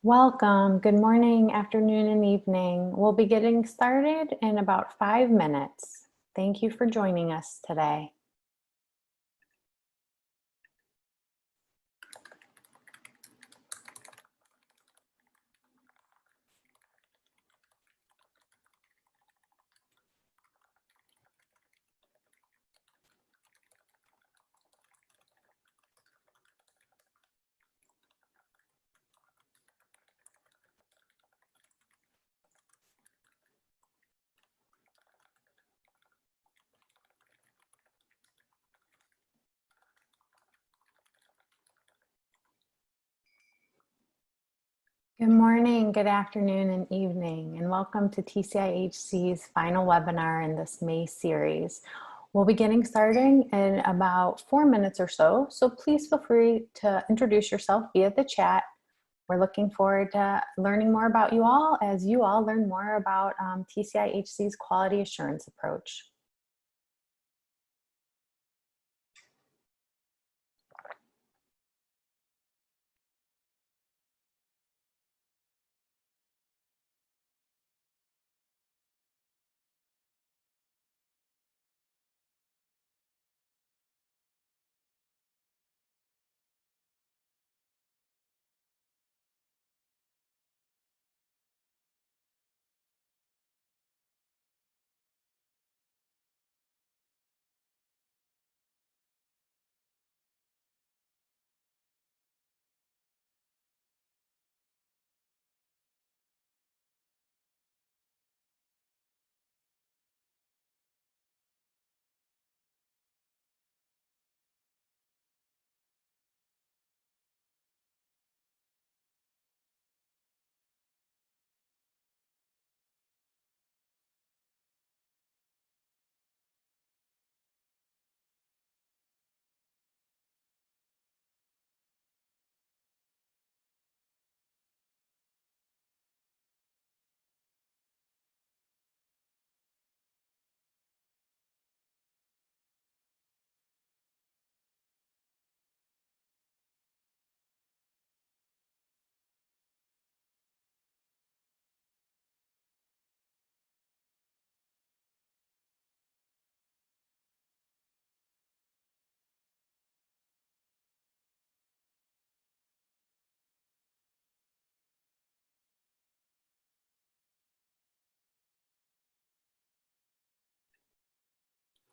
Welcome. Good morning, afternoon, and evening. We'll be getting started in about 5 minutes. Thank you for joining us today. Good morning, good afternoon, and evening, and welcome to TCIHC's final webinar in this May series. We'll be getting started in about 4 minutes or so please feel free to introduce yourself via the chat. We're looking forward to learning more about you all as you all learn more about TCIHC's quality assurance approach.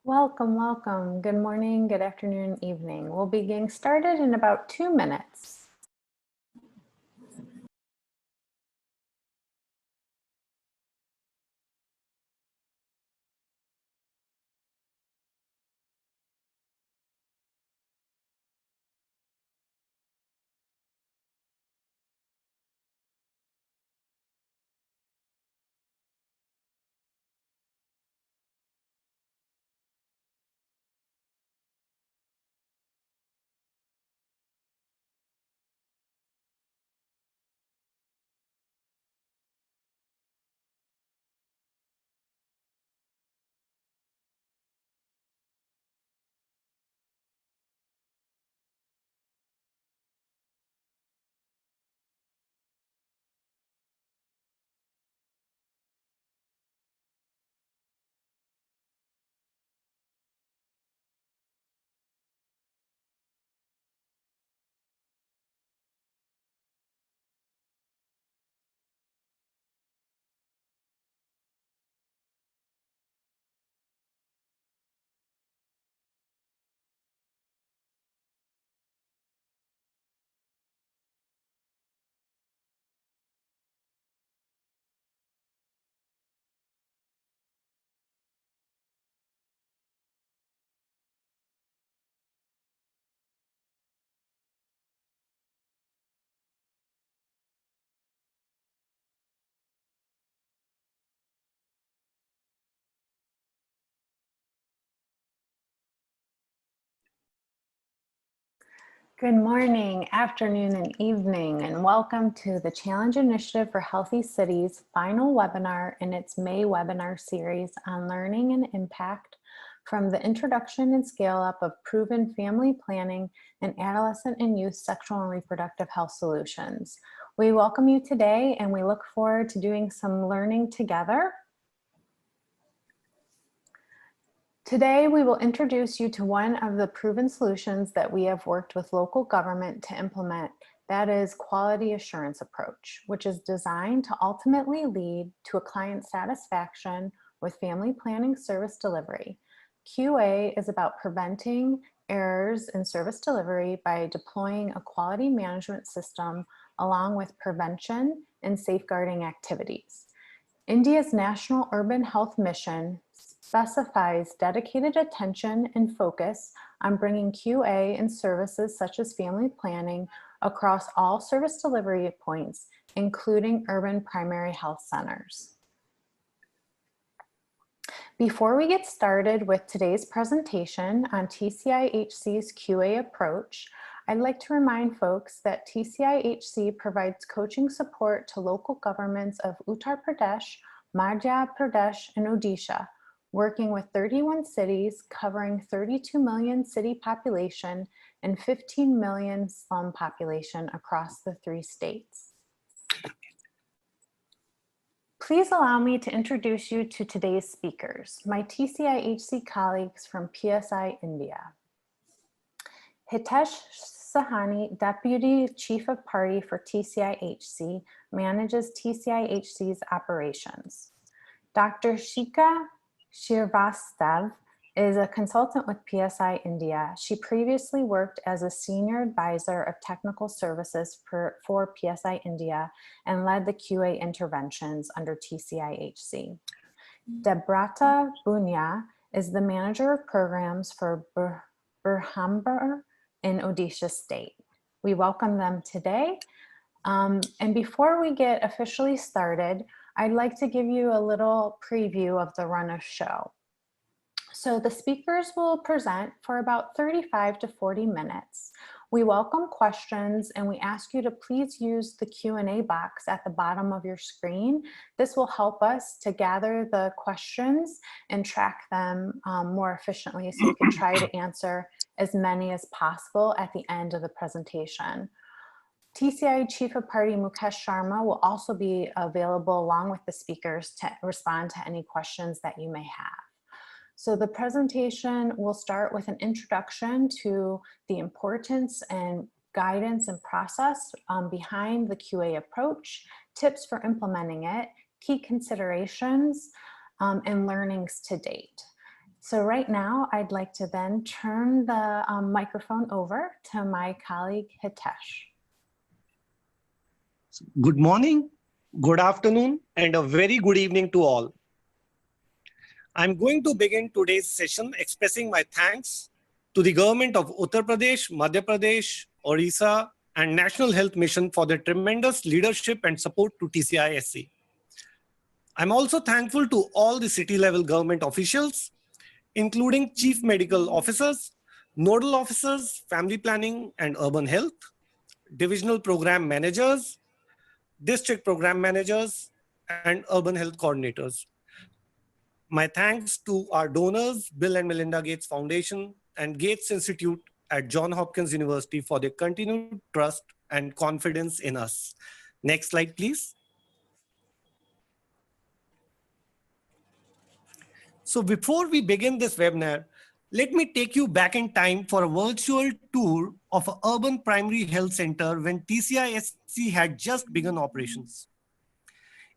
Welcome, welcome. Good morning, good afternoon, evening. We'll be getting started in about 2 minutes. Good morning, afternoon, and evening, and welcome to the Challenge Initiative for Healthy Cities final webinar in its May webinar series on learning and impact from the introduction and scale up of proven family planning and adolescent and youth sexual and reproductive health solutions. We welcome you today and we look forward to doing some learning together. Today, we will introduce you to one of the proven solutions that we have worked with local government to implement. That is quality assurance approach, which is designed to ultimately lead to a client satisfaction with family planning service delivery. QA is about preventing errors in service delivery by deploying a quality management system along with prevention and safeguarding activities. India's National Urban Health Mission specifies dedicated attention and focus on bringing QA and services such as family planning across all service delivery points, including urban primary health centers. Before we get started with today's presentation on TCI-HC's QA approach, I'd like to remind folks that TCI-HC provides coaching support to local governments of Uttar Pradesh, Madhya Pradesh, and Odisha, working with 31 cities covering 32 million city population and 15 million slum population across the 3 states. Please allow me to introduce you to today's speakers, my TCI-HC colleagues from PSI India. Hitesh Sahani, Deputy Chief of Party for TCI-HC, manages TCI-HC's operations. Dr. Shika Shrivastava is a consultant with PSI India. She previously worked as a senior advisor of technical services for PSI India and led the QA interventions under TCI-HC. Debrata Bunya is the manager of programs for Berhambur in Odisha State. We welcome them today. And before we get officially started, I'd like to give you a little preview of the run of show. So the speakers will present for about 35 to 40 minutes. We welcome questions and we ask you to please use the Q&A box at the bottom of your screen. This will help us to gather the questions and track them more efficiently so we can try to answer as many as possible at the end of the presentation. TCI Chief of Party Mukesh Sharma will also be available along with the speakers to respond to any questions that you may have. So the presentation will start with an introduction to the importance and guidance and process behind the QA approach, tips for implementing it, key considerations, and learnings to date. So right now, I'd like to then turn the microphone over to my colleague Hitesh. Good morning, good afternoon, and a very good evening to all. I'm going to begin today's session expressing my thanks to the government of Uttar Pradesh, Madhya Pradesh, Orissa, and National Health Mission for their tremendous leadership and support to TCI-SC. I'm also thankful to all the city-level government officials, including chief medical officers, nodal officers, family planning and urban health, divisional program managers, district program managers, and urban health coordinators. My thanks to our donors, Bill and Melinda Gates Foundation and Gates Institute at Johns Hopkins University for their continued trust and confidence in us. Next slide, please. So before we begin this webinar, let me take you back in time for a virtual tour of an urban primary health center when TCI-SC had just begun operations.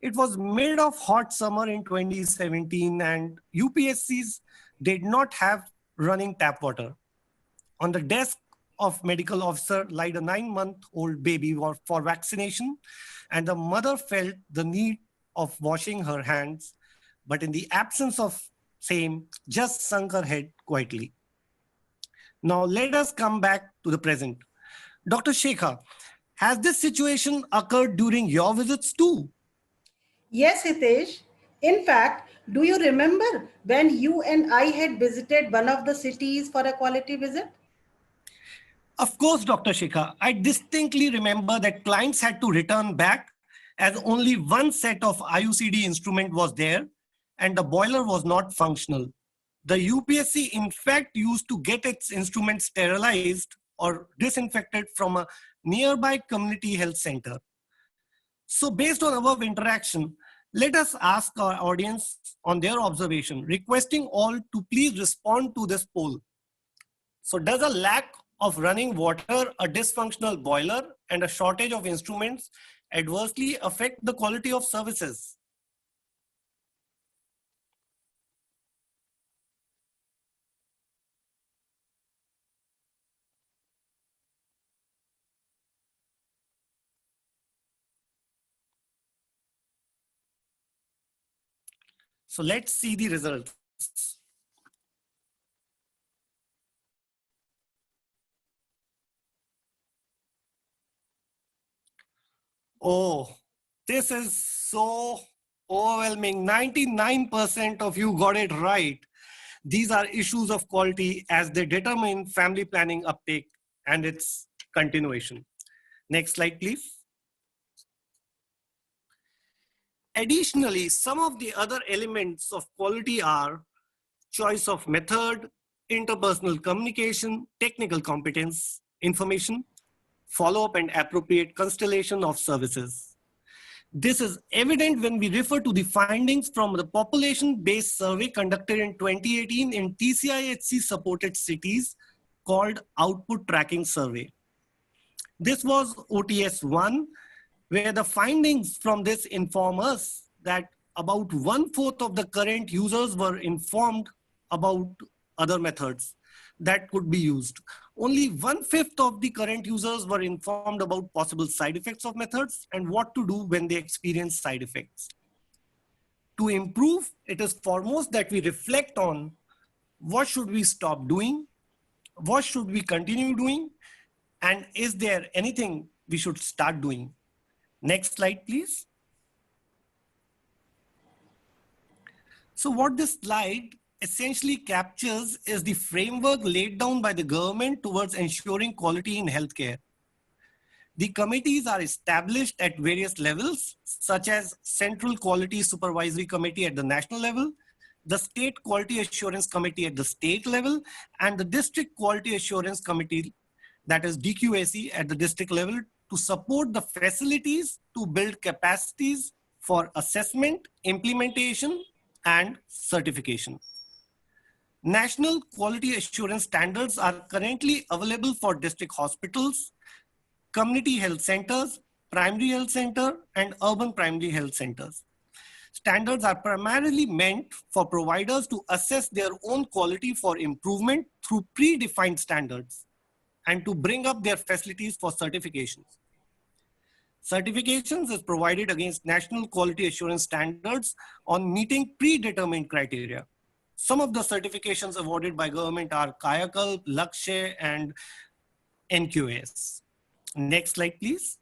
It was mid of hot summer in 2017 and UPSCs did not have running tap water. On the desk of medical officer lied a 9-month-old baby for vaccination, and the mother felt the need of washing her hands, but in the absence of same, just sunk her head quietly. Now let us come back to the present. Dr. Shekha, has this situation occurred during your visits too? Yes, Hitesh. In fact, do you remember when you and I had visited one of the cities for a quality visit? Of course, Dr. Shekha. I distinctly remember that clients had to return back as only one set of IUCD instrument was there and the boiler was not functional. The UPSC in fact used to get its instruments sterilized or disinfected from a nearby community health center. So based on above interaction, let us ask our audience on their observation, requesting all to please respond to this poll. So does a lack of running water, a dysfunctional boiler, and a shortage of instruments adversely affect the quality of services? So let's see the results. Oh, this is so overwhelming. 99% of you got it right. These are issues of quality as they determine family planning uptake and its continuation. Next slide, please. Additionally, some of the other elements of quality are choice of method, interpersonal communication, technical competence, information, follow-up and appropriate constellation of services. This is evident when we refer to the findings from the population-based survey conducted in 2018 in TCIHC supported cities called Output Tracking Survey. This was OTS 1, where the findings from this inform us that about 1/4 of the current users were informed about other methods that could be used. Only 1/5 of the current users were informed about possible side effects of methods and what to do when they experience side effects. To improve, it is foremost that we reflect on what should we stop doing, what should we continue doing, and is there anything we should start doing? Next slide, please. So what this slide essentially captures is the framework laid down by the government towards ensuring quality in healthcare. The committees are established at various levels, such as Central Quality Supervisory Committee at the national level, the State Quality Assurance Committee at the state level, and the District Quality Assurance Committee, that is DQAC, at the district level to support the facilities to build capacities for assessment, implementation, and certification. National quality assurance standards are currently available for district hospitals, community health centers, primary health center, and urban primary health centers. Standards are primarily meant for providers to assess their own quality for improvement through predefined standards and to bring up their facilities for certifications. Certifications is provided against national quality assurance standards on meeting predetermined criteria. Some of the certifications awarded by government are Kayakalp, Lakshya, and NQS. Next slide, please.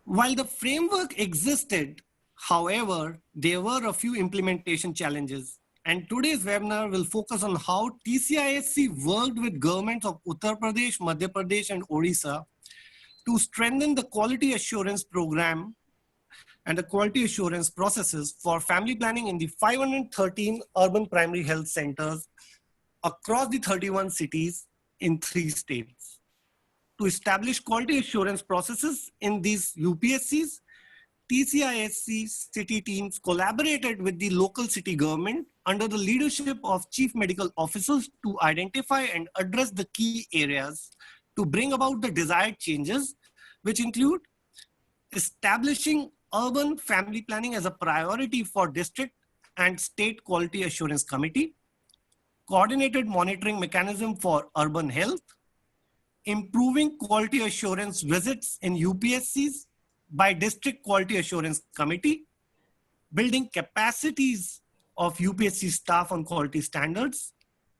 While the framework existed, however, there were a few implementation challenges. And today's webinar will focus on how TCIHC worked with governments of Uttar Pradesh, Madhya Pradesh, and Odisha to strengthen the quality assurance program and the quality assurance processes for family planning in the 513 urban primary health centers across the 31 cities in 3 states. To establish quality assurance processes in these UPSCs, TCIHC city teams collaborated with the local city government under the leadership of chief medical officers to identify and address the key areas to bring about the desired changes, which include establishing urban family planning as a priority for district and state quality assurance committee, coordinated monitoring mechanism for urban health, improving quality assurance visits in UPSCs by district quality assurance committee, building capacities of UPSC staff on quality standards,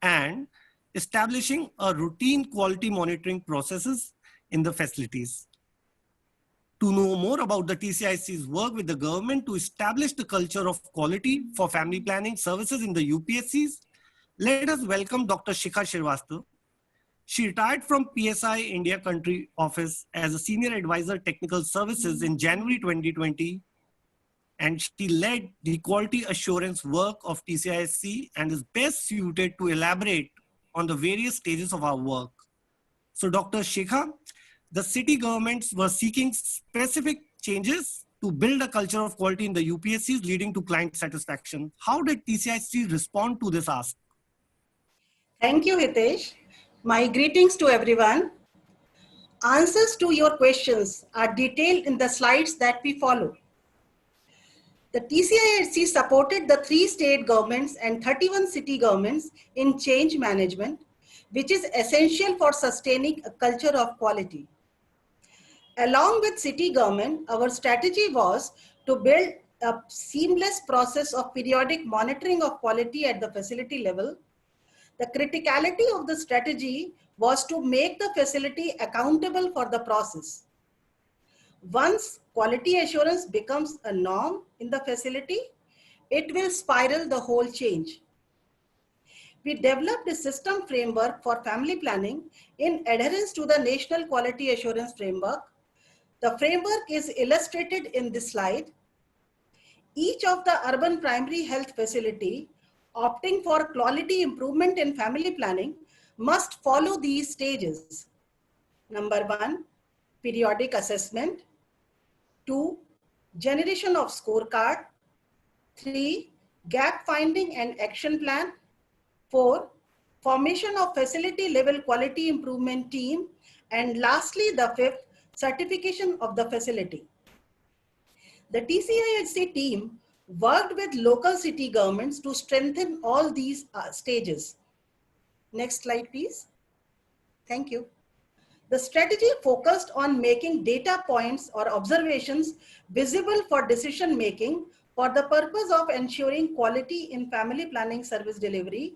and establishing a routine quality monitoring processes in the facilities. To know more about the TCIHC's work with the government to establish the culture of quality for family planning services in the UPSCs, let us welcome Dr. Shikha Srivastava. She retired from PSI India Country Office as a Senior Advisor Technical Services in January 2020 and she led the quality assurance work of TCISC and is best suited to elaborate on the various stages of our work. So Dr. Shekha, the city governments were seeking specific changes to build a culture of quality in the UPSCs leading to client satisfaction. How did TCISC respond to this ask? Thank you, Hitesh. My greetings to everyone. Answers to your questions are detailed in the slides that we follow. The TCISC supported the 3 state governments and 31 city governments in change management, which is essential for sustaining a culture of quality. Along with city government, our strategy was to build a seamless process of periodic monitoring of quality at the facility level. The criticality of the strategy was to make the facility accountable for the process. Once quality assurance becomes a norm in the facility, it will spiral the whole change. We developed a system framework for family planning in adherence to the National Quality Assurance Framework. The framework is illustrated in this slide. Each of the urban primary health facility opting for quality improvement in family planning must follow these stages. Number 1, periodic assessment. 2, generation of scorecard. 3, gap finding and action plan. 4, formation of facility level quality improvement team. And lastly, the 5th, certification of the facility. The TCISC team worked with local city governments to strengthen all these stages. Next slide, please. Thank you. The strategy focused on making data points or observations visible for decision making for the purpose of ensuring quality in family planning service delivery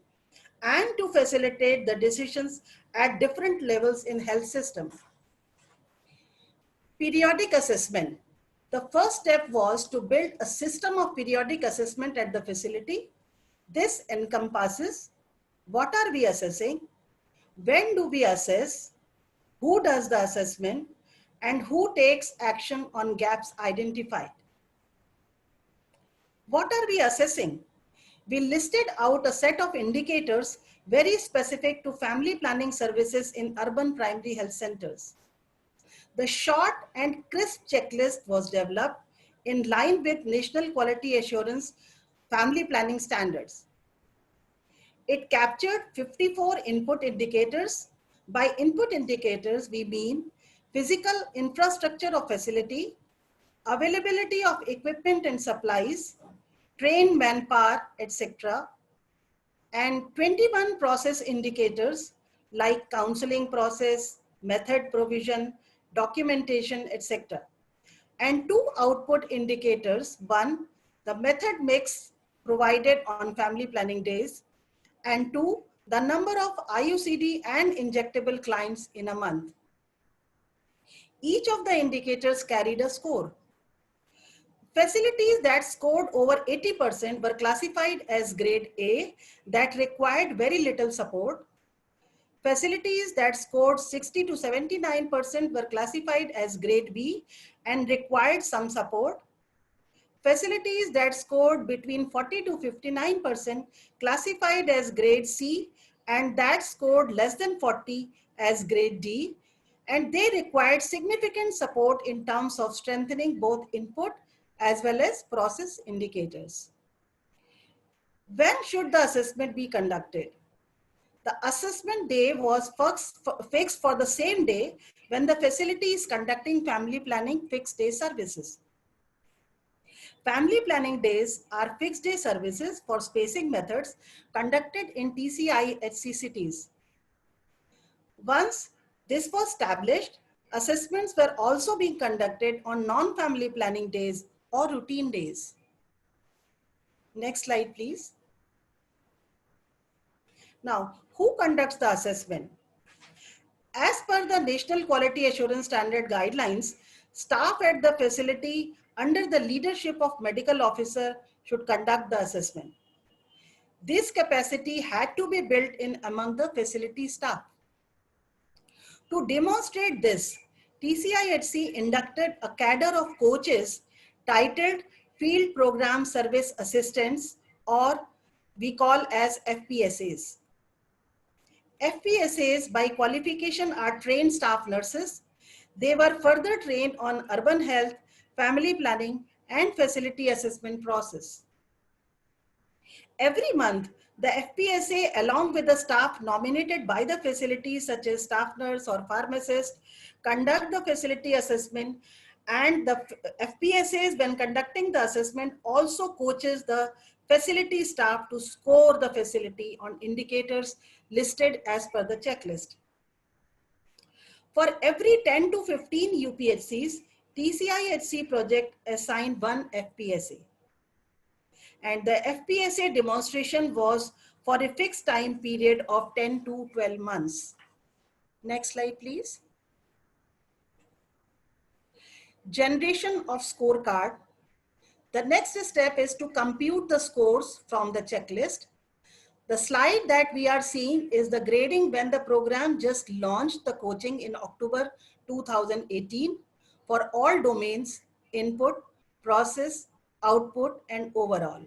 and to facilitate the decisions at different levels in health system. Periodic assessment. The first step was to build a system of periodic assessment at the facility. This encompasses what are we assessing, when do we assess, who does the assessment, and who takes action on gaps identified. What are we assessing? We listed out a set of indicators very specific to family planning services in urban primary health centers. The short and crisp checklist was developed in line with National Quality Assurance family planning standards. It captured 54 input indicators. By input indicators, we mean physical infrastructure of facility, availability of equipment and supplies, trained manpower, etc. And 21 process indicators like counseling process, method provision, documentation, etc. And 2 output indicators. 1, the method mix provided on family planning days. And 2, the number of IUCD and injectable clients in a month. Each of the indicators carried a score. Facilities that scored over 80% were classified as grade A that required very little support. Facilities that scored 60 to 79% were classified as grade B and required some support. Facilities that scored between 40 to 59% classified as grade C and that scored less than 40 as grade D, and they required significant support in terms of strengthening both input as well as process indicators. When should the assessment be conducted? The assessment day was fixed for the same day when the facility is conducting family planning fixed day services. Family planning days are fixed day services for spacing methods conducted in TCIHC cities. Once this was established, assessments were also being conducted on non-family planning days or routine days. Next slide, please. Now, who conducts the assessment? As per the National Quality Assurance Standard guidelines, staff at the facility under the leadership of medical officer should conduct the assessment. This capacity had to be built in among the facility staff. To demonstrate this, TCIHC inducted a cadre of coaches titled Field Program Service Assistants, or we call as FPSAs. FPSAs by qualification are trained staff nurses. They were further trained on urban health, family planning, and facility assessment process. Every month, the FPSA, along with the staff nominated by the facilities such as staff nurse or pharmacist, conduct the facility assessment, and the FPSAs, when conducting the assessment, also coaches the facility staff to score the facility on indicators listed as per the checklist. For every 10 to 15 UPHCs, TCIHC project assigned one FPSA. And the FPSA demonstration was for a fixed time period of 10 to 12 months. Next slide, please. Generation of scorecard. The next step is to compute the scores from the checklist. The slide that we are seeing is the grading when the program just launched the coaching in October 2018 for all domains: input, process, output, and overall.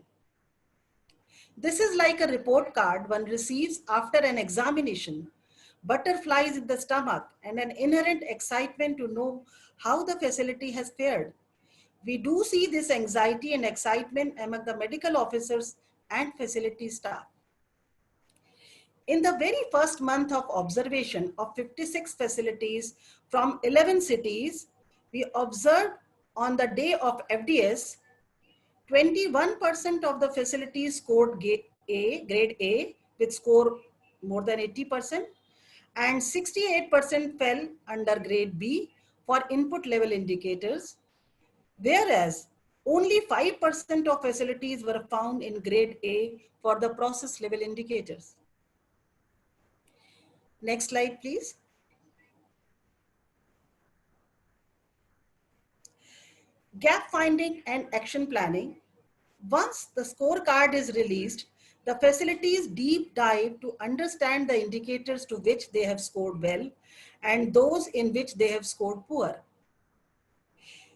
This is like a report card one receives after an examination. Butterflies in the stomach and an inherent excitement to know how the facility has fared. We do see this anxiety and excitement among the medical officers and facility staff. In the very first month of observation of 56 facilities from 11 cities, we observed on the day of FDS, 21% of the facilities scored grade A with score more than 80%, and 68% fell under grade B for input level indicators, whereas only 5% of facilities were found in grade A for the process level indicators. Next slide, please. Gap finding and action planning. Once the scorecard is released, the facilities deep dive to understand the indicators to which they have scored well and those in which they have scored poor.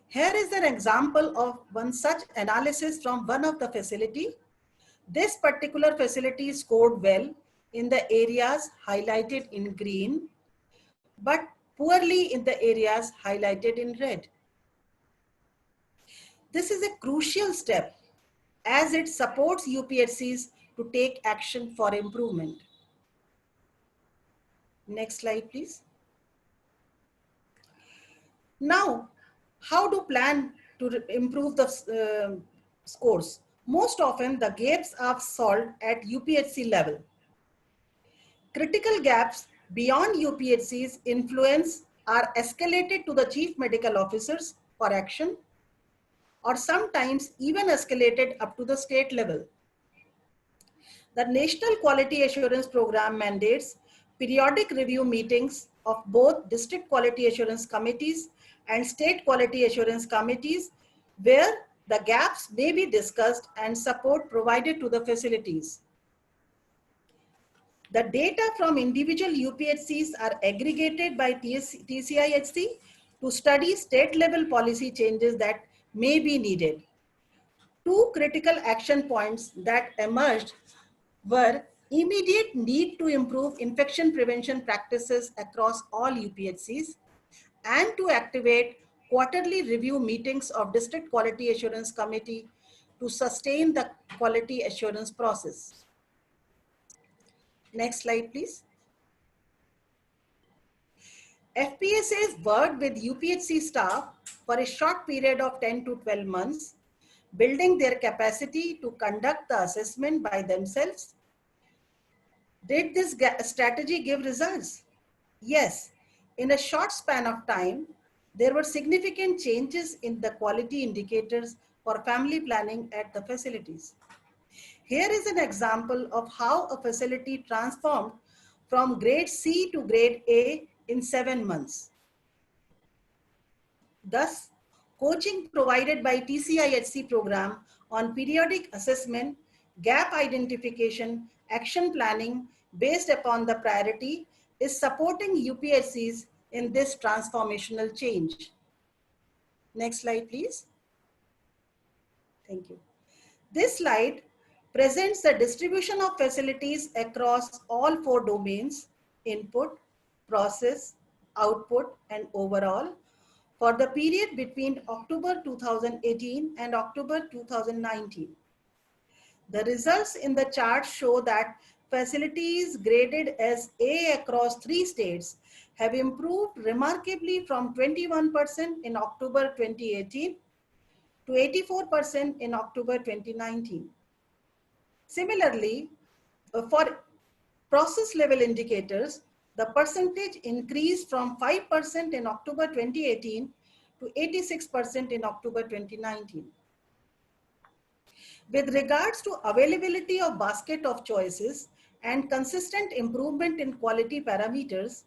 Here is an example of one such analysis from one of the facility. This particular facility scored well in the areas highlighted in green, but poorly in the areas highlighted in red. This is a crucial step as it supports UPHCs to take action for improvement. Next slide, please. Now, how to plan to improve the scores? Most often, the gaps are solved at UPHC level. Critical gaps beyond UPHC's influence are escalated to the chief medical officers for action, or sometimes even escalated up to the state level. The National Quality Assurance Program mandates periodic review meetings of both District Quality Assurance Committees and State Quality Assurance Committees, where the gaps may be discussed and support provided to the facilities. The data from individual UPHCs are aggregated by TCIHC to study state level policy changes that may be needed. Two critical action points that emerged were immediate need to improve infection prevention practices across all UPHCs and to activate quarterly review meetings of District Quality Assurance Committee to sustain the quality assurance process. Next slide, please. FPSAs worked with UPHC staff for a short period of 10 to 12 months, building their capacity to conduct the assessment by themselves. Did this strategy give results? Yes. In a short span of time, there were significant changes in the quality indicators for family planning at the facilities. Here is an example of how a facility transformed from grade C to grade A in 7 months. Thus, coaching provided by TCIHC program on periodic assessment, gap identification, action planning based upon the priority is supporting UPHCs in this transformational change. Next slide, please. Thank you. This slide presents the distribution of facilities across all 4 domains: input, process, output, and overall for the period between October 2018 and October 2019. The results in the chart show that facilities graded as A across 3 states have improved remarkably from 21% in October 2018 to 84% in October 2019. Similarly, for process level indicators, the percentage increased from 5% in October 2018 to 86% in October 2019. With regards to availability of basket of choices and consistent improvement in quality parameters,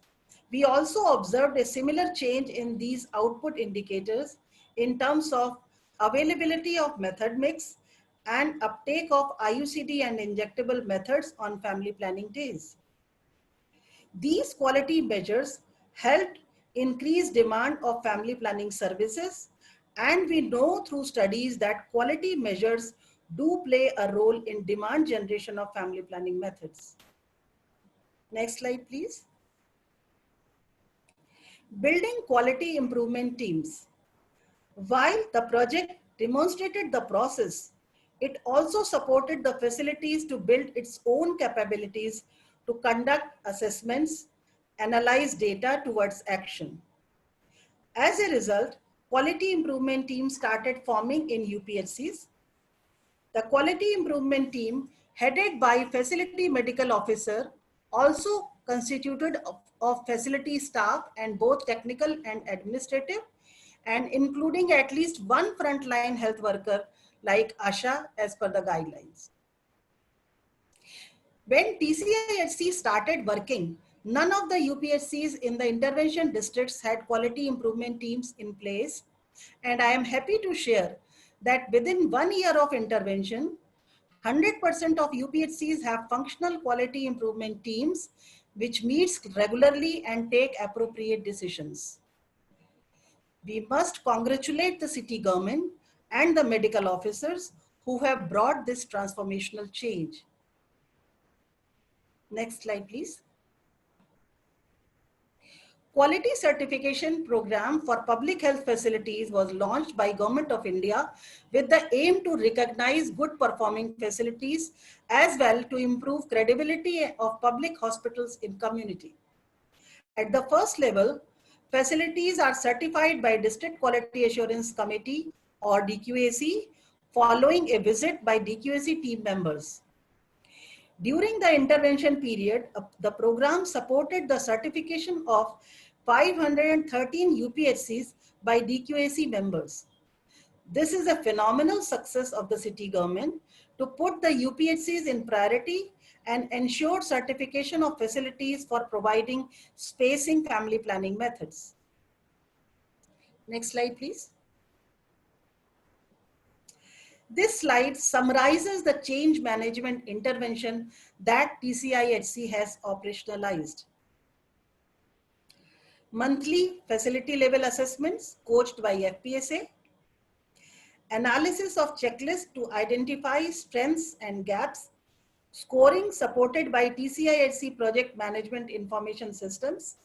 we also observed a similar change in these output indicators in terms of availability of method mix and uptake of IUCD and injectable methods on family planning days. These quality measures helped increase demand of family planning services, and we know through studies that quality measures do play a role in demand generation of family planning methods. Next slide, please. Building quality improvement teams. While the project demonstrated the process, it also supported the facilities to build its own capabilities to conduct assessments, analyze data towards action. As a result, quality improvement teams started forming in UPHCs. The quality improvement team, headed by facility medical officer, also constituted of facility staff and both technical and administrative, and including at least one frontline health worker like ASHA as per the guidelines. When TCIHC started working, none of the UPHCs in the intervention districts had quality improvement teams in place, and I am happy to share that within 1 year of intervention, 100% of UPHCs have functional quality improvement teams which meets regularly and take appropriate decisions. We must congratulate the city government and the medical officers who have brought this transformational change. Next slide, please. Quality certification program for public health facilities was launched by Government of India with the aim to recognize good performing facilities as well to improve credibility of public hospitals in community. At the first level, facilities are certified by District Quality Assurance Committee or DQAC following a visit by DQAC team members. During the intervention period, the program supported the certification of 513 UPHCs by DQAC members. This is a phenomenal success of the city government to put the UPHCs in priority and ensure certification of facilities for providing spacing family planning methods. Next slide, please. This slide summarizes the change management intervention that TCIHC has operationalized. Monthly facility level assessments coached by FPSA, analysis of checklists to identify strengths and gaps, scoring supported by TCIHC project management information systems,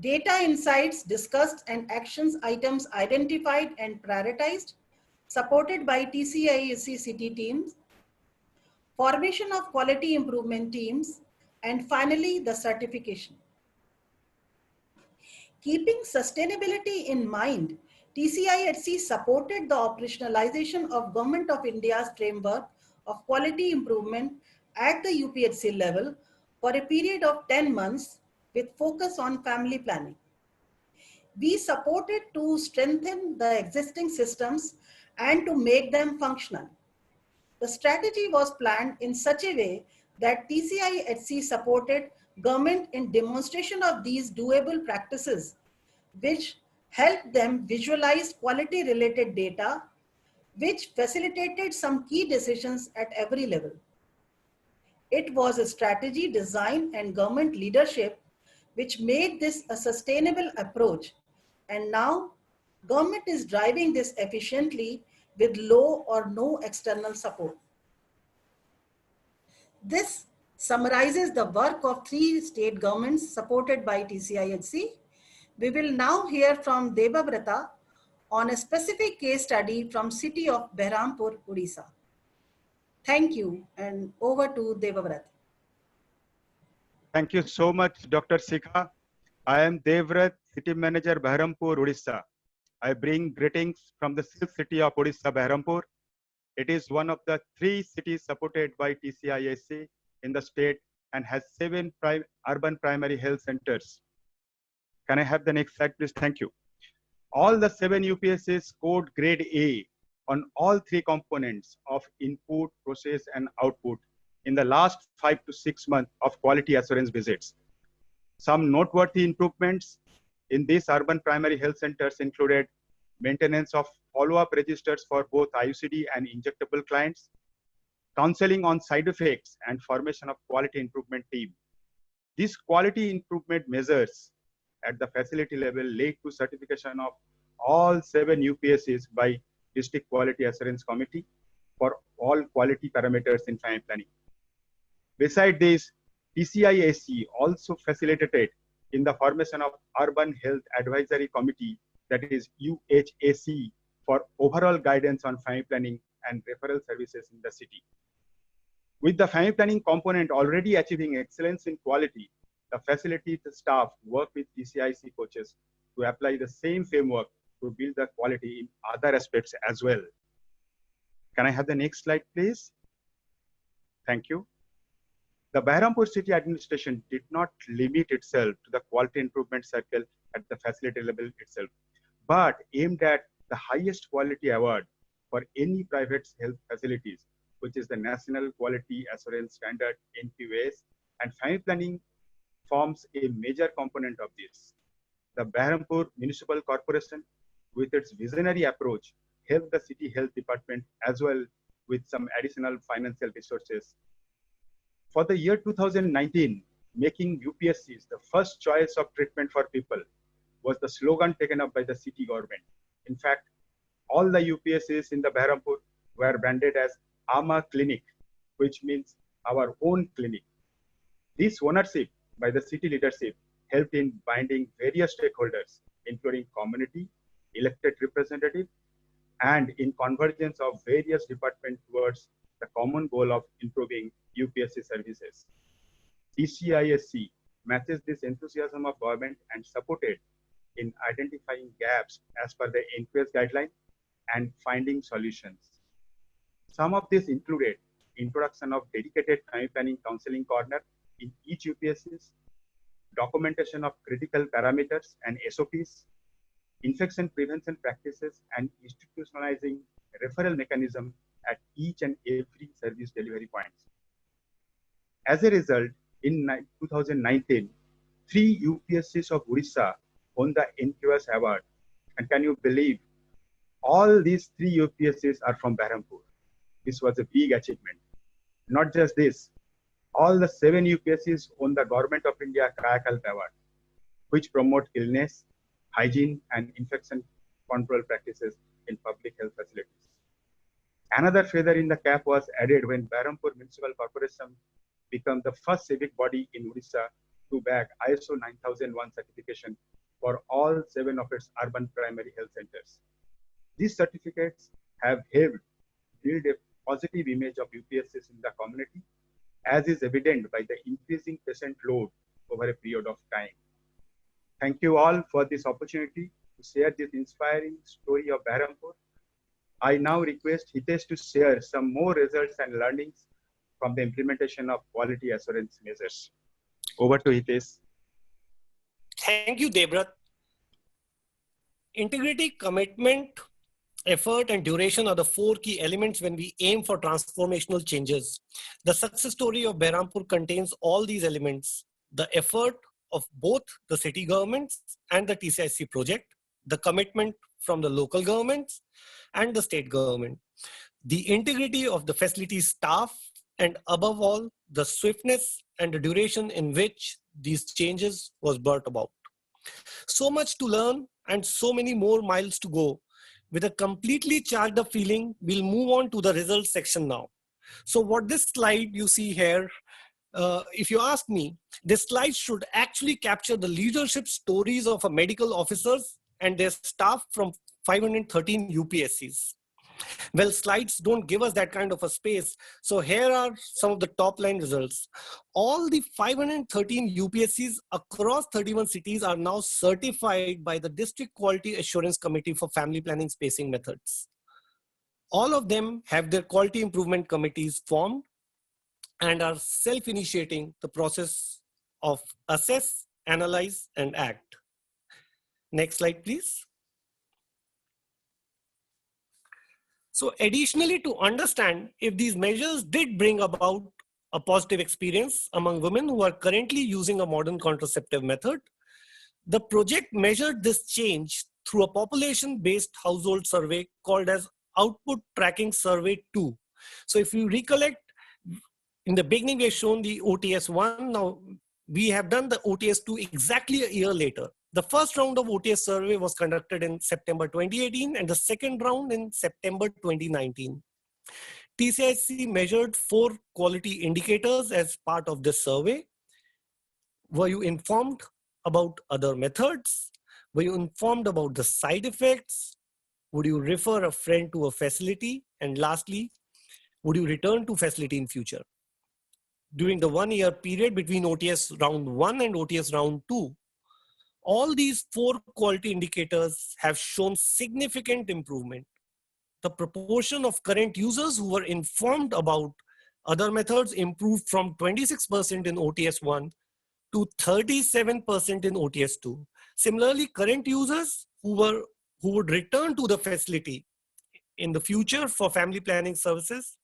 data insights discussed and actions items identified and prioritized, supported by TCIHC city teams, formation of quality improvement teams, and finally the certification. Keeping sustainability in mind, TCIHC supported the operationalization of Government of India's framework of quality improvement at the UPHC level for a period of 10 months with focus on family planning. We supported to strengthen the existing systems and to make them functional. The strategy was planned in such a way that TCIHC supported government in demonstration of these doable practices, which helped them visualize quality related data, which facilitated some key decisions at every level. It was a strategy, design, and government leadership which made this a sustainable approach. And now, government is driving this efficiently with low or no external support. This summarizes the work of 3 state governments supported by TCIHC. We will now hear from Debabrata on a specific case study from city of Behrampur, Odisha. Thank you, and over to Debabrata. Thank you so much, Dr. Sikha. I am Devrat, City Manager, Behrampur, Odisha. I bring greetings from the silk city of Odisha, Behrampur. It is one of the 3 cities supported by TCIHC in the state and has 7 urban primary health centers. Can I have the next slide, please? Thank you. All the 7 UPSCs scored grade A on all 3 components of input, process, and output in the last 5 to 6 months of quality assurance visits. Some noteworthy improvements in these urban primary health centers included maintenance of follow-up registers for both IUCD and injectable clients, counseling on side effects, and formation of quality improvement team. These quality improvement measures at the facility level led to certification of all 7 UPSCs by District Quality Assurance Committee for all quality parameters in family planning. Besides this, TCIHC also facilitated in the formation of Urban Health Advisory Committee, that is UHAC, for overall guidance on family planning and referral services in the city. With the family planning component already achieving excellence in quality, the facility staff work with TCIHC coaches to apply the same framework to build the quality in other aspects as well. Can I have the next slide, please? Thank you. The Behrampur City Administration did not limit itself to the quality improvement circle at the facility level itself, but aimed at the highest quality award for any private health facilities, which is the National Quality Assurance Standard, NQAS, and family planning forms a major component of this. The Behrampur Municipal Corporation, with its visionary approach, helped the city health department as well with some additional financial resources. For the year 2019, making UPSCs the first choice of treatment for people was the slogan taken up by the city government. In fact, all the UPSCs in the Behrampur were branded as AMA Clinic, which means our own clinic. This ownership by the city leadership helped in binding various stakeholders, including community, elected representatives, and in convergence of various departments towards the common goal of improving UPSC services. TCIHC matches this enthusiasm of government and supported in identifying gaps as per the NQAS guideline and finding solutions. Some of this included introduction of dedicated family planning counseling corner in each UPSCs, documentation of critical parameters and SOPs, infection prevention practices, and institutionalizing referral mechanism at each and every service delivery points. As a result, in 2019, 3 UPSCs of Odisha won the NQAS award. And can you believe, all these 3 UPSCs are from Behrampur. This was a big achievement. Not just this, all the 7 UPSCs won the Government of India Kayakalp Award, which promote illness, hygiene, and infection control practices in public health facilities. Another feather in the cap was added when Behrampur Municipal Corporation became the first civic body in Odisha to bag ISO 9001 certification for all 7 of its urban primary health centers. These certificates have helped build a positive image of UPSCs in the community, as is evident by the increasing patient load over a period of time. Thank you all for this opportunity to share this inspiring story of Behrampur. I now request Hitesh to share some more results and learnings from the implementation of quality assurance measures. Over to Hitesh. Thank you, Debrat. Integrity, commitment, effort, and duration are the 4 key elements when we aim for transformational changes. The success story of Behrampur contains all these elements: the effort of both the city governments and the TCIHC project, the commitment from the local governments and the state government, the integrity of the facility staff, and above all, the swiftness and the duration in which these changes was brought about. So much to learn and so many more miles to go With a completely charged up feeling, we'll move on to the results section now. So what this slide you see here, if you ask me, this slide should actually capture the leadership stories of a medical officers and their staff from 513 UPSCs. Well, slides don't give us that kind of a space. So here are some of the top line results. All the 513 UPSCs across 31 cities are now certified by the District Quality Assurance Committee for Family Planning Spacing Methods. All of them have their quality improvement committees formed and are self-initiating the process of assess, analyze, and act. Next slide, please. So additionally, to understand if these measures did bring about a positive experience among women who are currently using a modern contraceptive method, the project measured this change through a population-based household survey called as Output Tracking Survey 2. So if you recollect, in the beginning, we have shown the OTS 1. Now we have done the OTS 2 exactly a year later. The first round of OTS survey was conducted in September 2018 and the second round in September 2019. TCIC measured 4 quality indicators as part of this survey. Were you informed about other methods? Were you informed about the side effects? Would you refer a friend to a facility? And lastly, would you return to facility in future? During the 1 year period between OTS round 1 and OTS round 2, all these 4 quality indicators have shown significant improvement. The proportion of current users who were informed about other methods improved from 26% in OTS 1 to 37% in OTS 2. Similarly, current users who would return to the facility in the future for family planning services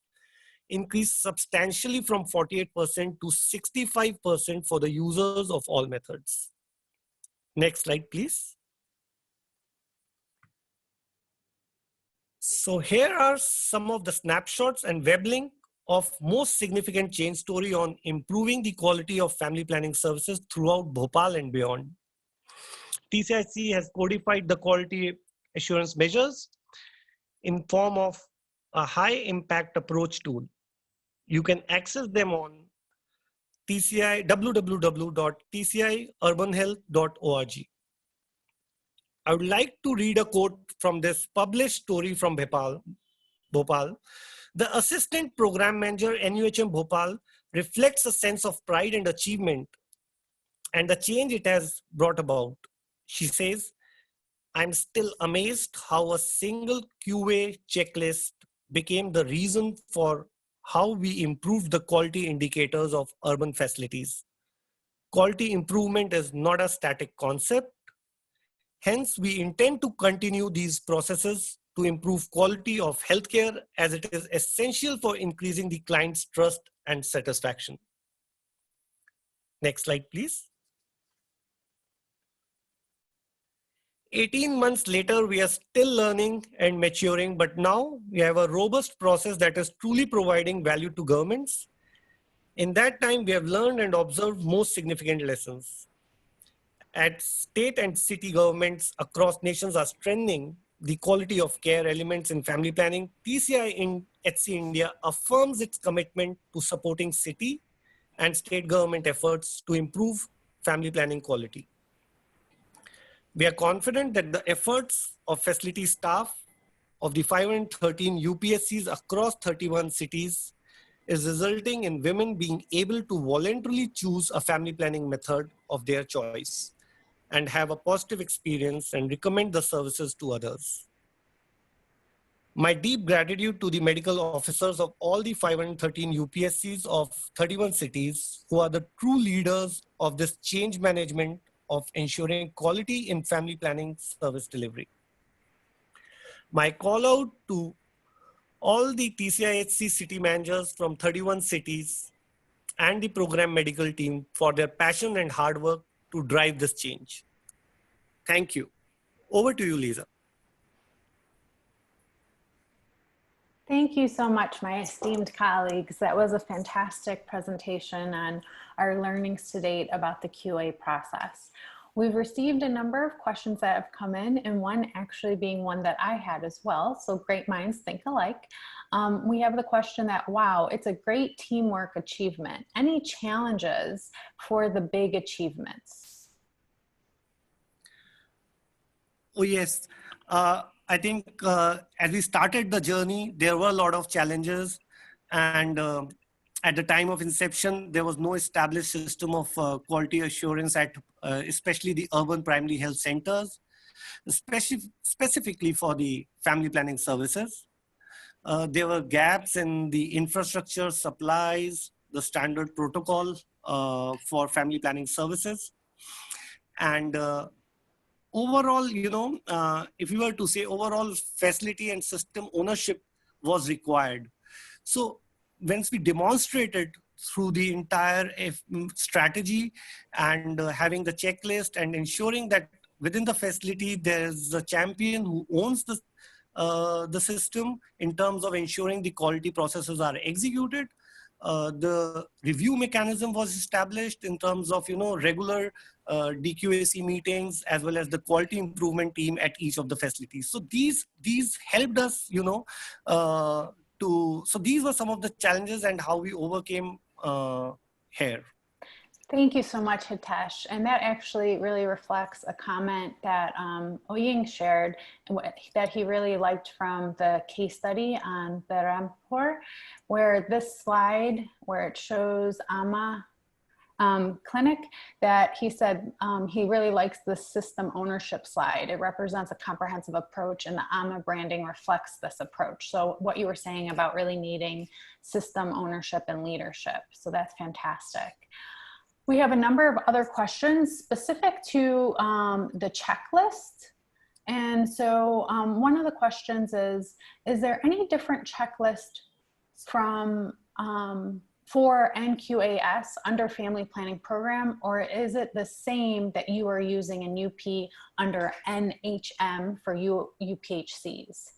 increased substantially from 48% to 65% for the users of all methods. Next slide, please. So here are some of the snapshots and web link of most significant change story on improving the quality of family planning services throughout Bhopal and beyond. TCIC has codified the quality assurance measures in form of a high impact approach tool. You can access them on www.tciurbanhealth.org. I would like to read a quote from this published story from Bhopal. The Assistant Program Manager, NUHM Bhopal, reflects a sense of pride and achievement and the change it has brought about. She says, "I'm still amazed how a single QA checklist became the reason for how we improved the quality indicators of urban facilities. Quality improvement is not a static concept. Hence, we intend to continue these processes to improve quality of healthcare as it is essential for increasing the client's trust and satisfaction." Next slide, please. 18 months later, we are still learning and maturing, but now we have a robust process that is truly providing value to governments. In that time, we have learned and observed most significant lessons. At state and city governments across nations are strengthening the quality of care elements in family planning. TCI in HC India affirms its commitment to supporting city and state government efforts to improve family planning quality. We are confident that the efforts of facility staff of the 513 UPSCs across 31 cities is resulting in women being able to voluntarily choose a family planning method of their choice and have a positive experience and recommend the services to others. My deep gratitude to the medical officers of all the 513 UPSCs of 31 cities who are the true leaders of this change management of ensuring quality in family planning service delivery. My call out to all the TCIHC city managers from 31 cities and the program medical team for their passion and hard work to drive this change. Thank you. Over to you, Lisa. Thank you so much, my esteemed colleagues. That was a fantastic presentation on our learnings to date about the QA process. We've received a number of questions that have come in, and one actually being one that I had as well. So great minds think alike. We have the question that, wow, it's a great teamwork achievement. Any challenges for the big achievements? Oh, yes. I think as we started the journey, there were a lot of challenges. And at the time of inception, there was no established system of quality assurance at especially the urban primary health centers, specifically for the family planning services. There were gaps in the infrastructure, supplies, the standard protocol for family planning services. And overall, if you were to say overall facility and system ownership was required. So once we demonstrated through the entire strategy and having the checklist and ensuring that within the facility, there's a champion who owns the system in terms of ensuring the quality processes are executed. The review mechanism was established in terms of, regular DQAC meetings, as well as the quality improvement team at each of the facilities. So these helped us, so these were some of the challenges and how we overcame here. Thank you so much, Hitesh. And that actually really reflects a comment that Oying shared that he really liked from the case study on Berhampur, where this slide, where it shows AMA clinic, that he said he really likes the system ownership slide. It represents a comprehensive approach, and the AMA branding reflects this approach. So what you were saying about really needing system ownership and leadership. So that's fantastic. We have a number of other questions specific to the checklist. And so one of the questions is there any different checklist from for NQAS under Family Planning Program, or is it the same that you are using in UP under NHM for UPHCs?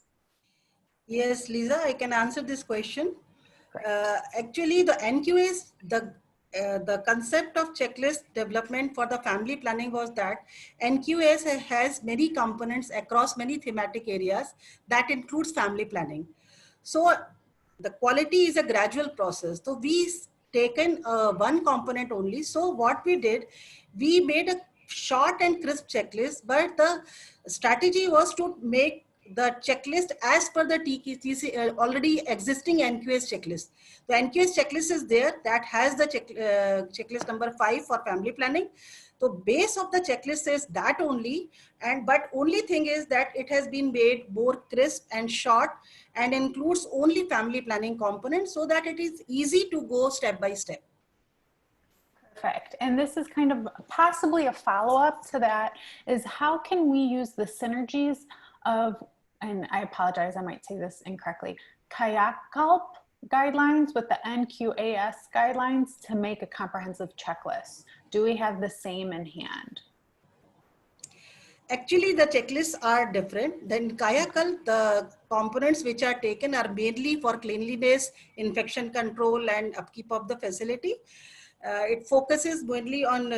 Yes, Lisa, I can answer this question. Actually, the NQAS, the concept of checklist development for the family planning was that NQAS has many components across many thematic areas that includes family planning. So the quality is a gradual process. So we taken one component only. So what we did, we made a short and crisp checklist, but the strategy was to make the checklist as per the TC already existing NQAS checklist. The NQAS checklist is there that has the checklist number 5 for family planning. So base of the checklist is that only, but only thing is that it has been made more crisp and short and includes only family planning components so that it is easy to go step by step. Perfect. And this is kind of possibly a follow-up to that, is how can we use the synergies of, and I apologize, I might say this incorrectly, Kayakalp guidelines with the NQAS guidelines to make a comprehensive checklist? Do we have the same in hand? Actually, the checklists are different. Then Kayakalp, the components which are taken are mainly for cleanliness, infection control, and upkeep of the facility. It focuses mainly on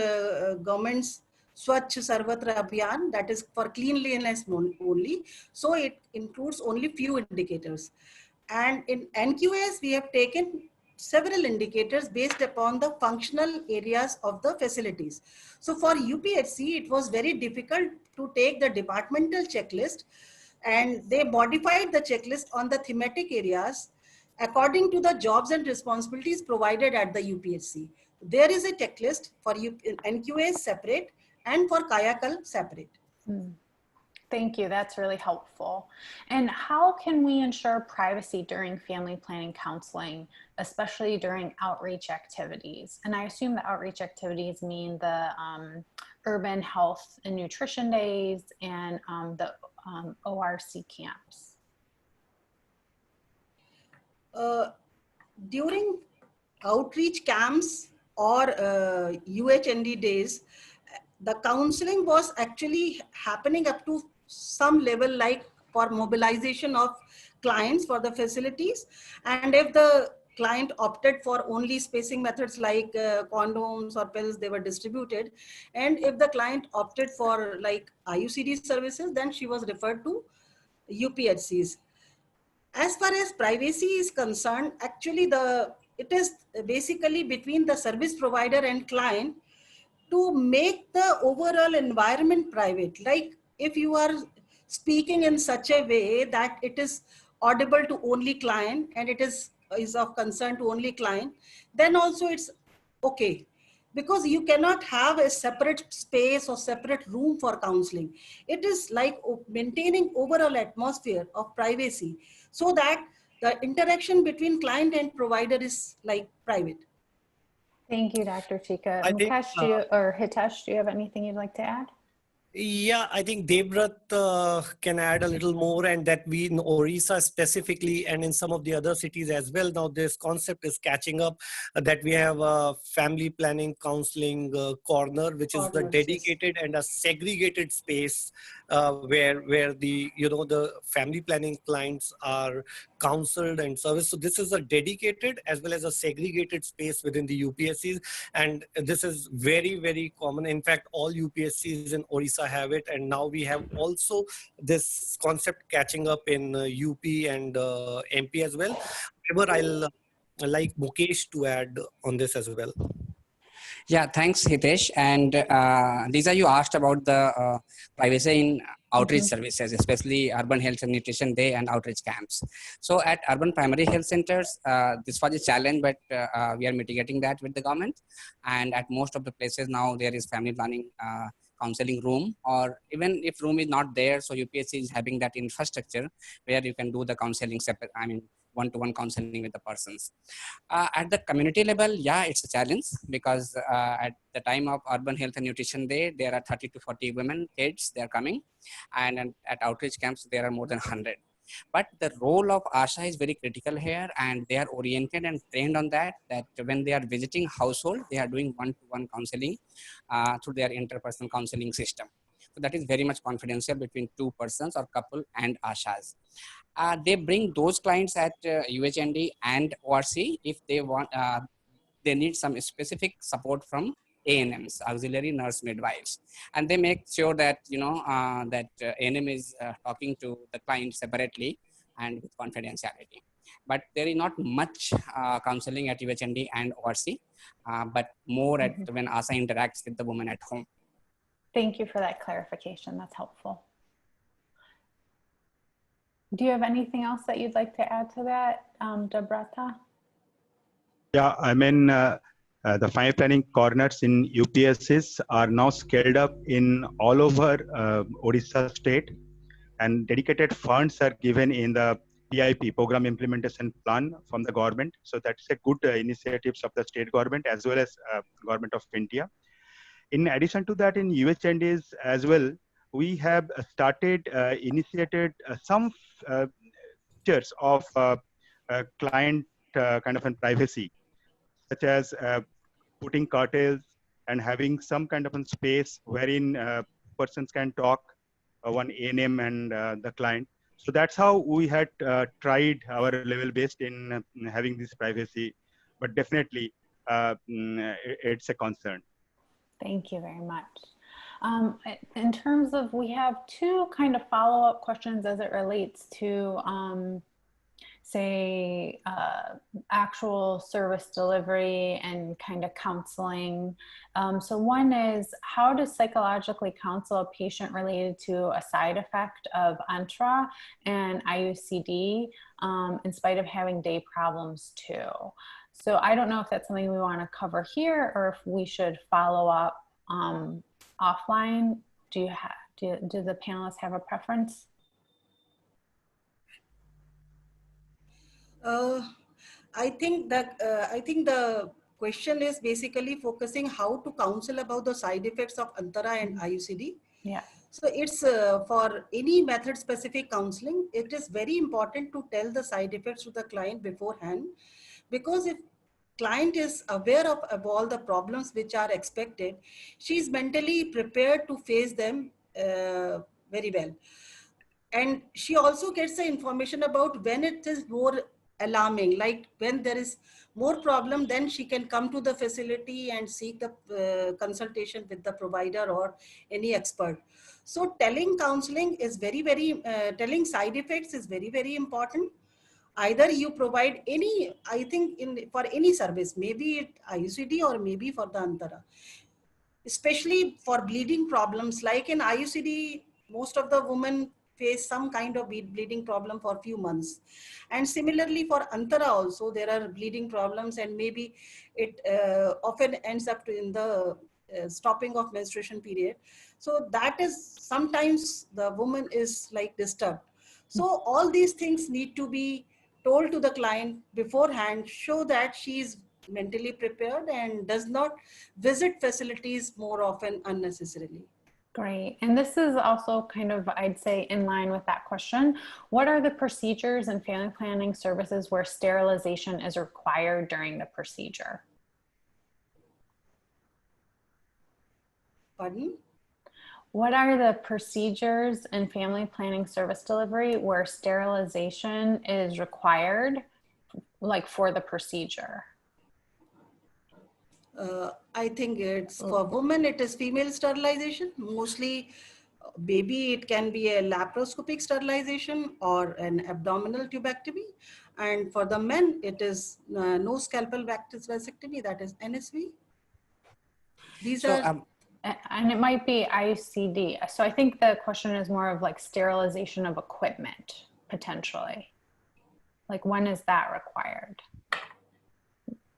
government's Swachh Sarvatra Abhiyan, that is for cleanliness only. So it includes only few indicators. And in NQAS, we have taken several indicators based upon the functional areas of the facilities. So for UPHC, it was very difficult to take the departmental checklist, and they modified the checklist on the thematic areas according to the jobs and responsibilities provided at the UPHC. There is a checklist for NQAS separate and for Kayakalp separate. Thank you. That's really helpful. And how can we ensure privacy during family planning counseling, especially during outreach activities? And I assume the outreach activities mean the urban health and nutrition days and the ORC camps. During outreach camps or UHND days, the counseling was actually happening up to some level, like for mobilization of clients for the facilities. And if the client opted for only spacing methods like condoms or pills, they were distributed. And if the client opted for like IUCD services, then she was referred to UPHCs. As far as privacy is concerned, actually it is basically between the service provider and client to make the overall environment private. Like if you are speaking in such a way that it is audible to only client and it is of concern to only client, then also it's okay. Because you cannot have a separate space or separate room for counseling. It is like maintaining overall atmosphere of privacy so that the interaction between client and provider is like private. Thank you, Dr. Chika. I think, Mukesh, or Hitesh, do you have anything you'd like to add? Yeah, I think Devrat can add a little more, and that we in Orissa specifically and in some of the other cities as well, now this concept is catching up, that we have a family planning counseling corner, which is the Corners, yes. dedicated and a segregated space where the, the family planning clients are counseled and serviced. So this is a dedicated as well as a segregated space within the UPSCs. And this is very, very common. In fact, all UPSCs in Orissa have it. And now we have also this concept catching up in UP and MP as well. However, I'll like Mukesh to add on this as well. Yeah, thanks, Hitesh. And Lisa, you asked about the privacy in outreach services, especially urban health and nutrition day and outreach camps. So at urban primary health centers, this was a challenge, but we are mitigating that with the government. And at most of the places now, there is family planning counseling room, or even if room is not there, so UPSC is having that infrastructure where you can do the counseling separate, one-to-one counseling with the persons. At the community level, yeah, it's a challenge because at the time of Urban Health and Nutrition Day, there are 30 to 40 women, kids, they're coming. And at outreach camps, there are more than 100. But the role of ASHA is very critical here, and they are oriented and trained on that when they are visiting household, they are doing one-to-one counseling through their interpersonal counseling system. So that is very much confidential between two persons or couple and ASHAs. They bring those clients at UHND and ORC if they want, they need some specific support from ANMs, auxiliary nurse midwives, and they make sure that ANM is talking to the client separately and with confidentiality. But there is not much counseling at UHND and ORC, but more at when ASA interacts with the woman at home. Thank you for that clarification. That's helpful. Do you have anything else that you'd like to add to that, Debrata? Yeah, the family planning corners in UPSCs are now scaled up in all over Odisha state, and dedicated funds are given in the PIP, Program Implementation Plan, from the government. So that's a good initiatives of the state government as well as government of India. In addition to that, in UHNDs as well, we have initiated some features of client kind of a privacy, such as putting curtains and having some kind of a space wherein persons can talk, one ANM and the client. So that's how we had tried our level based in having this privacy, but definitely it's a concern. Thank you very much. In terms of, we have two kind of follow-up questions as it relates to say actual service delivery and kind of counseling. So one is, how to psychologically counsel a patient related to a side effect of Entra and IUCD in spite of having day problems too. So I don't know if that's something we want to cover here or if we should follow up offline. Do the panelists have a preference? I think the question is basically focusing how to counsel about the side effects of Antara and IUCD. Yeah. So it's for any method specific counseling, it is very important to tell the side effects to the client beforehand, because if client is aware of all the problems which are expected, she is mentally prepared to face them very well. And she also gets the information about when it is more alarming. Like when there is more problem, then she can come to the facility and seek the consultation with the provider or any expert. So telling counseling is telling side effects is very, very important. Either you provide any, I think for any service, maybe it IUCD or maybe for the Antara, especially for bleeding problems. Like in IUCD, most of the women face some kind of bleeding problem for a few months. And similarly for Antara also, there are bleeding problems, and maybe it often ends up in the stopping of menstruation period. So that is sometimes the woman is like disturbed. So all these things need to be told to the client beforehand, so that she is mentally prepared and does not visit facilities more often unnecessarily. Great. And this is also kind of, I'd say, in line with that question. What are the procedures in family planning services where sterilization is required during the procedure? Pardon? What are the procedures in family planning service delivery where sterilization is required, like for the procedure? I think it's for women, it is female sterilization. Mostly, maybe it can be a laparoscopic sterilization or an abdominal tubectomy. And for the men, it is no scalpel vasectomy, that is NSV. These So, are. And it might be ICD. So I think the question is more of like sterilization of equipment, potentially. Like when is that required?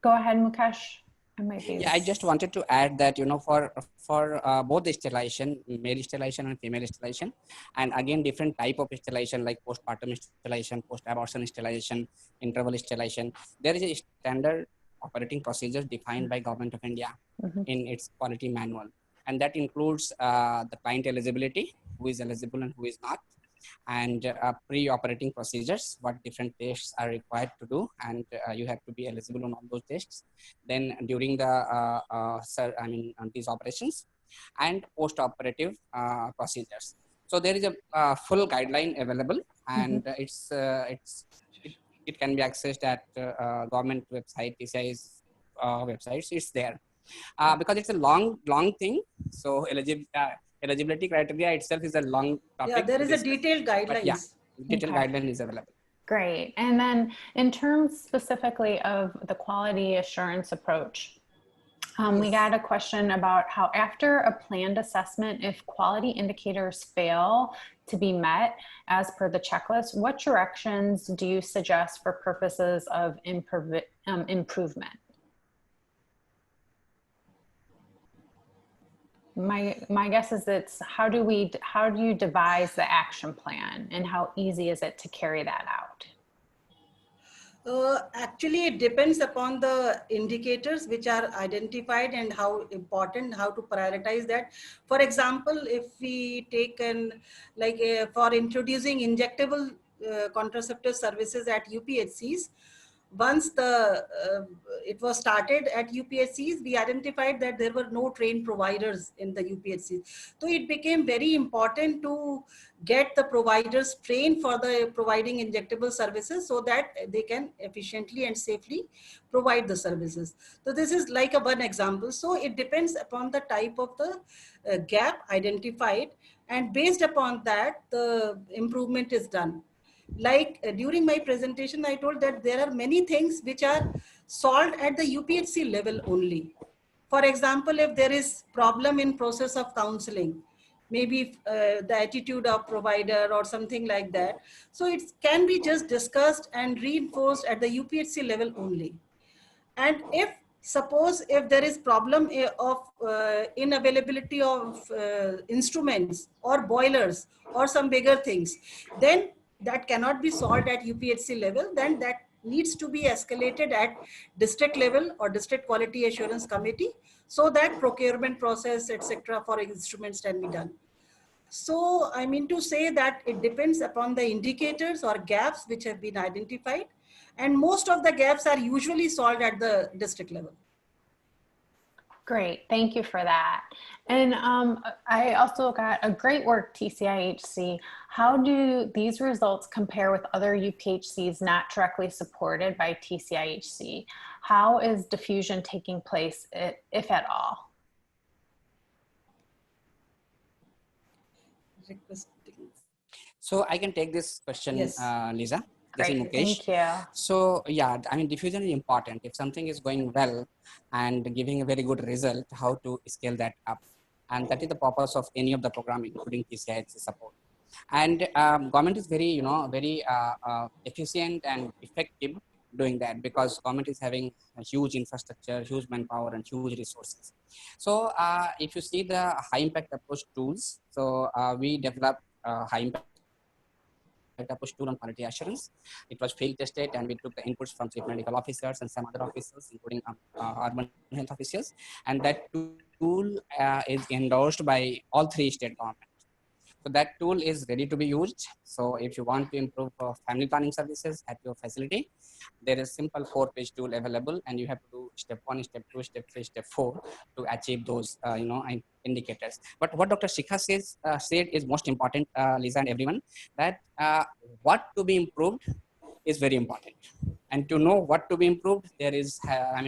Go ahead, Mukesh. Yeah, I just wanted to add that, you know, for both the sterilization, male sterilization and female sterilization, and again, different type of sterilization like postpartum sterilization, post-abortion sterilization, interval sterilization, there is a standard operating procedures defined by Government of India in its quality manual. And that includes the client eligibility, who is eligible and who is not, and pre-operating procedures, what different tests are required to do, and you have to be eligible on all those tests. Then during the these operations, and post-operative procedures. So there is a full guideline available, and it can be accessed at government website, TCI's websites. It's there because it's a long thing. So eligibility criteria itself is a long topic. Yeah, there is a detailed guidelines. But yeah, detailed guideline is available. Great. And then in terms specifically of the quality assurance approach, we got a question about how after a planned assessment, if quality indicators fail to be met as per the checklist, what directions do you suggest for purposes of improvement? My guess is it's how do you devise the action plan, and how easy is it to carry that out? Actually, it depends upon the indicators which are identified and how important, how to prioritize that. For example, if we take for introducing injectable contraceptive services at UPHCs, once it was started at UPHCs, we identified that there were no trained providers in the UPHCs. So it became very important to get the providers trained for the providing injectable services, so that they can efficiently and safely provide the services. So this is like one example. So it depends upon the type of the gap identified, and based upon that, the improvement is done. Like during my presentation, I told that there are many things which are solved at the UPHC level only. For example, if there is problem in process of counseling, maybe the attitude of provider or something like that. So it can be just discussed and reinforced at the UPHC level only. And suppose if there is problem of inavailability of instruments or boilers or some bigger things, then that cannot be solved at UPHC level, then that needs to be escalated at district level or district quality assurance committee, so that procurement process, etc., for instruments can be done. So I mean to say that it depends upon the indicators or gaps which have been identified, and most of the gaps are usually solved at the district level. Great, thank you for that. And I also got a great work, TCIHC. How do these results compare with other UPHCs not directly supported by TCIHC? How is diffusion taking place, if at all? So I can take this question, Yes. Lisa. This is Great, Mukesh. thank you. So yeah, I mean, diffusion is important. If something is going well and giving a very good result, how to scale that up? And that is the purpose of any of the program, including TCIHC support. And government is very, very efficient and effective doing that, because government is having a huge infrastructure, huge manpower, and huge resources. So if you see the high impact approach tools, so we developed high impact approach tool on quality assurance. It was field tested, and we took the inputs from chief medical officers and some other officers, including urban health officials. And that tool is endorsed by all 3 state governments. So that tool is ready to be used. So if you want to improve family planning services at your facility, there is simple 4-page tool available, and you have to do step 1, step 2, step 3, step 4 to achieve those indicators. But what Dr. Shikha said is most important, Lisa and everyone, that what to be improved is very important. And to know what to be improved, there is,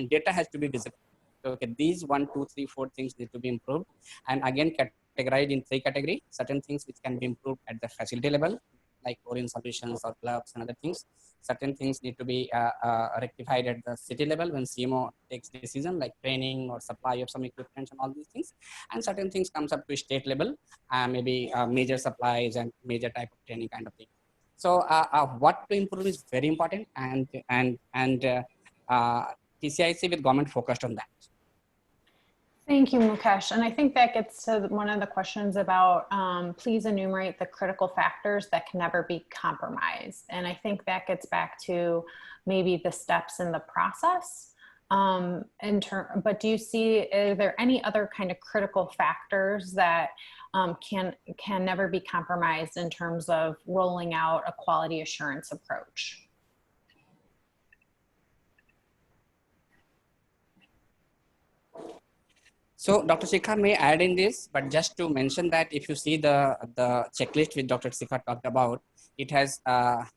data has to be visible. So, okay, these 1, 2, 3, 4 things need to be improved. And again, categorized in 3 categories. Certain things which can be improved at the facility level, like chlorine solutions or gloves and other things. Certain things need to be rectified at the city level when CMO takes decision, like training or supply of some equipment and all these things. And certain things comes up to state level, maybe major supplies and major type of training kind of thing. So what to improve is very important, and TCIHC with government focused on that. Thank you, Mukesh. And I think that gets to one of the questions about please enumerate the critical factors that can never be compromised. And I think that gets back to maybe the steps in the process. But do you see, are there any other kind of critical factors that can never be compromised in terms of rolling out a quality assurance approach? So Dr. Shikha may add in this, but just to mention that if you see the checklist which Dr. Shikha talked about, it has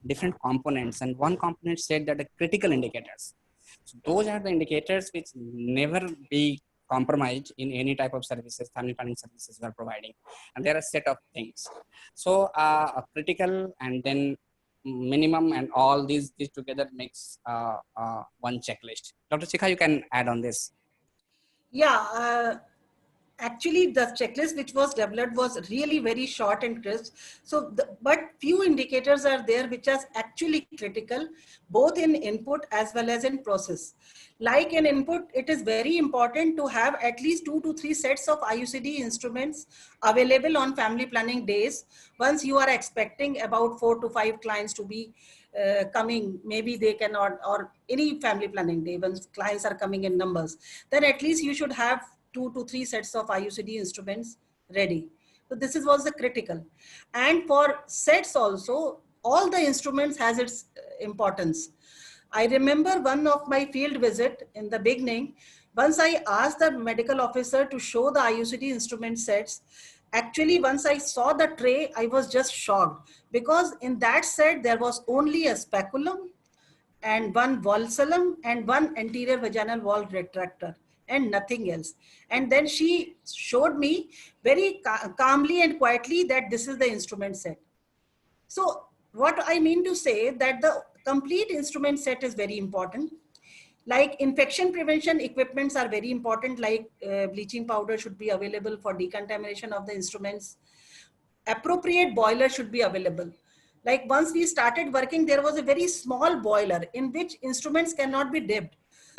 different components, and one component said that the critical indicators. So those are the indicators which never be compromised in any type of services, family planning services we are providing. And there are a set of things. So critical and then minimum, and all these together makes one checklist. Dr. Shikha, you can add on this. Yeah, actually the checklist which was developed was really very short and crisp. So, but few indicators are there which are actually critical, both in input as well as in process. Like in input, it is very important to have at least 2 to 3 sets of IUCD instruments available on family planning days. Once you are expecting about 4 to 5 clients to be coming, maybe they cannot, or any family planning day, when clients are coming in numbers, then at least you should have 2 to 3 sets of IUCD instruments ready. So this was the critical. And for sets also, all the instruments has its importance. I remember one of my field visit in the beginning, once I asked the medical officer to show the IUCD instrument sets. Actually, once I saw the tray, I was just shocked, because in that set, there was only a speculum and one valsalum and one anterior vaginal wall retractor and nothing else. And then she showed me very calmly and quietly that this is the instrument set. So what I mean to say that the complete instrument set is very important. Like infection prevention equipments are very important, like bleaching powder should be available for decontamination of the instruments. Appropriate boiler should be available. Like once we started working, there was a very small boiler in which instruments cannot be dipped.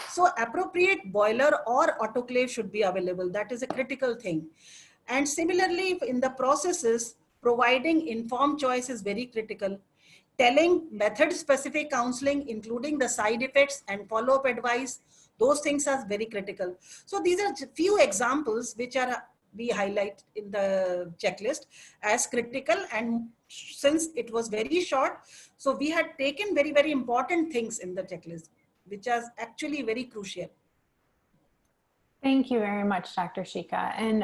So appropriate boiler or autoclave should be available. That is a critical thing. And similarly, in the processes, providing informed choice is very critical. Telling method-specific counseling, including the side effects and follow-up advice, those things are very critical. So these are few examples which are we highlight in the checklist as critical. And since it was very short, so we had taken very, very important things in the checklist, which is actually very crucial. Thank you very much, Dr. Shika. And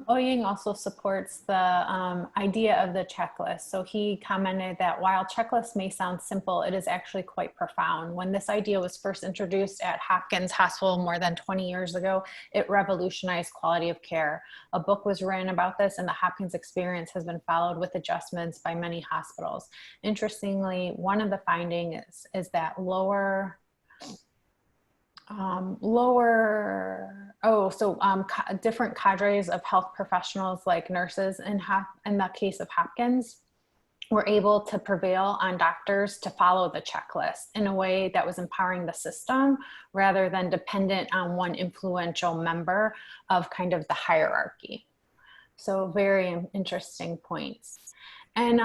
Oying also supports the idea of the checklist. So he commented that while checklists may sound simple, it is actually quite profound. When this idea was first introduced at Hopkins Hospital more than 20 years ago, it revolutionized quality of care. A book was written about this, and the Hopkins experience has been followed with adjustments by many hospitals. Interestingly, one of the findings is that different cadres of health professionals like nurses in the case of Hopkins were able to prevail on doctors to follow the checklist in a way that was empowering the system rather than dependent on one influential member of kind of the hierarchy. So very interesting points. And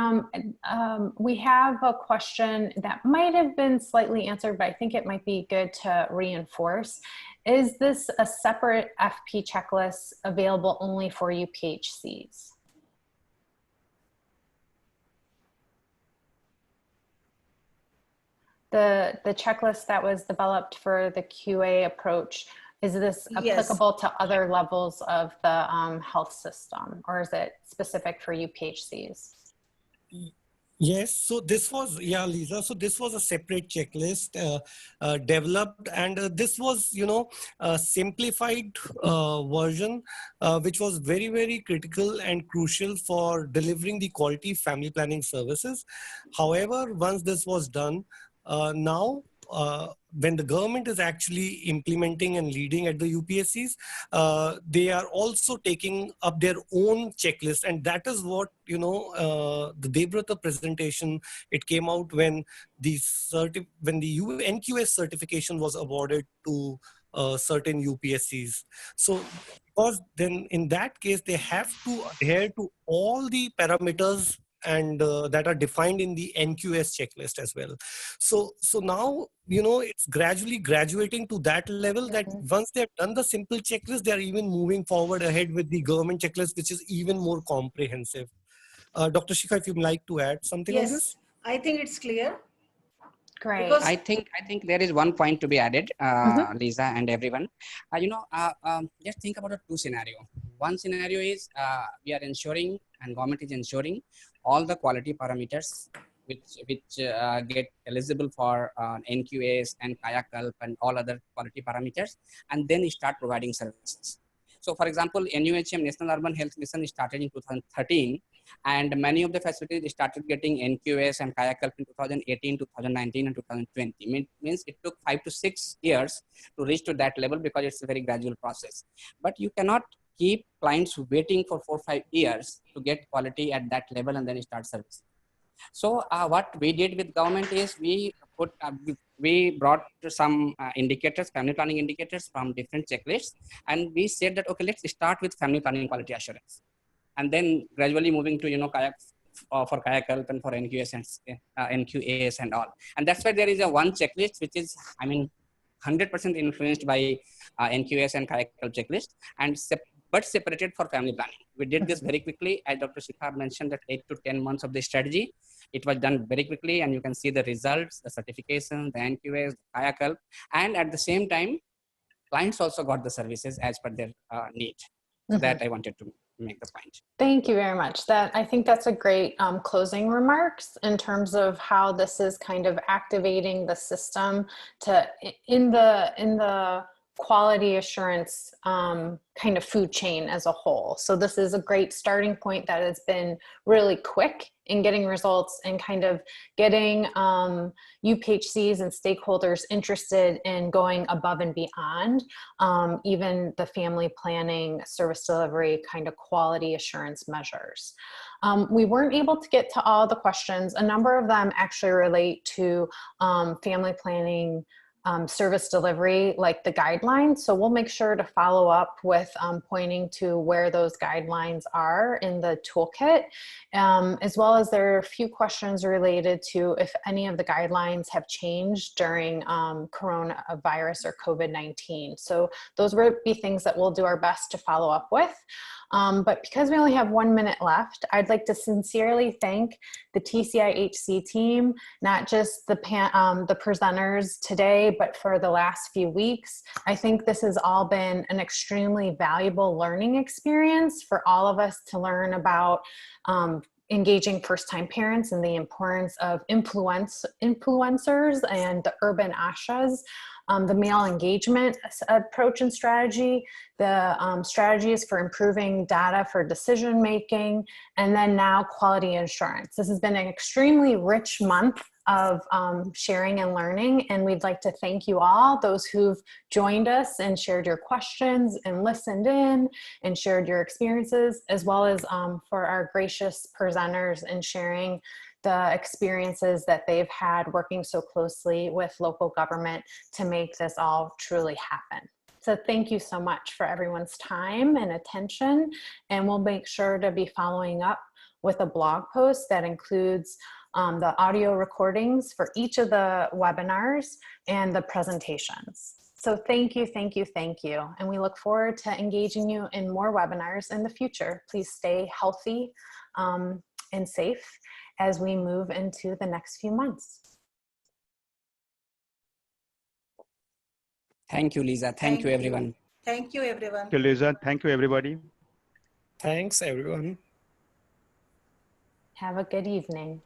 we have a question that might have been slightly answered, but I think it might be good to reinforce. Is this a separate FP checklist available only for UPHCs? The checklist that was developed for the QA approach, is this applicable to other levels of the health system, or is it specific for UPHCs? Yes, so this was, yeah, Lisa, so this was a separate checklist developed, and this was, a simplified version, which was very, very critical and crucial for delivering the quality family planning services. However, once this was done, now, when the government is actually implementing and leading at the UPSCs, they are also taking up their own checklist. And that is what, the Devrata presentation, it came out when the NQS certification was awarded to certain UPSCs. So, because then in that case, they have to adhere to all the parameters and that are defined in the NQS checklist as well. So now, it's gradually graduating to that level that once they've done the simple checklist, they're even moving forward ahead with the government checklist, which is even more comprehensive. Dr. Shika, if you'd like to add something on this? Yes, I think it's clear. Great. Because I think there is one point to be added, Lisa and everyone. Just think about two scenarios. One scenario is we are ensuring, and government is ensuring, all the quality parameters which get eligible for NQS and Kayakalp and all other quality parameters, and then start providing services. So, for example, NUHM, National Urban Health Mission, started in 2013, and many of the facilities started getting NQS and Kayakalp in 2018, 2019, and 2020. Means it took 5 to 6 years to reach to that level because it's a very gradual process. But you cannot keep clients waiting for 4 or 5 years to get quality at that level and then start service. So what we did with government is we brought some indicators, family planning indicators from different checklists, and we said that, okay, let's start with family planning quality assurance, and then gradually moving to for Kayakalp and for NQS and NQAS and all. And that's why there is a one checklist which is 100% influenced by NQS and Kayakalp checklist, and but separated for family planning. We did this very quickly. As Dr. Shikha mentioned, that 8 to 10 months of the strategy, it was done very quickly, and you can see the results, the certification, the NQS, the Kayakalp, and at the same time, clients also got the services as per their need. So that I wanted to make the point. Thank you very much. I think that's a great closing remarks in terms of how this is kind of activating the system to in the quality assurance kind of food chain as a whole. So this is a great starting point that has been really quick in getting results and kind of getting UPHCs and stakeholders interested in going above and beyond even the family planning service delivery kind of quality assurance measures. We weren't able to get to all the questions. A number of them actually relate to family planning service delivery, like the guidelines. So we'll make sure to follow up with pointing to where those guidelines are in the toolkit, as well as there are a few questions related to if any of the guidelines have changed during coronavirus or COVID-19. So those would be things that we'll do our best to follow up with. But because we only have 1 minute left, I'd like to sincerely thank the TCI HC team, not just the presenters today, but for the last few weeks. I think this has all been an extremely valuable learning experience for all of us to learn about engaging first-time parents and the importance of influencers and the urban ashas, the male engagement approach and strategy, the strategies for improving data for decision making, and then now quality assurance. This has been an extremely rich month of sharing and learning, and we'd like to thank you all, those who've joined us and shared your questions and listened in and shared your experiences, as well as for our gracious presenters and sharing the experiences that they've had working so closely with local government to make this all truly happen. So thank you so much for everyone's time and attention, and we'll make sure to be following up with a blog post that includes the audio recordings for each of the webinars and the presentations. So thank you, thank you, thank you. And we look forward to engaging you in more webinars in the future. Please stay healthy and safe as we move into the next few months. Thank you, Lisa. Thank you, everyone. Thank you, everyone. Thank you, Lisa. Thank you, everybody. Thanks, everyone. Have a good evening.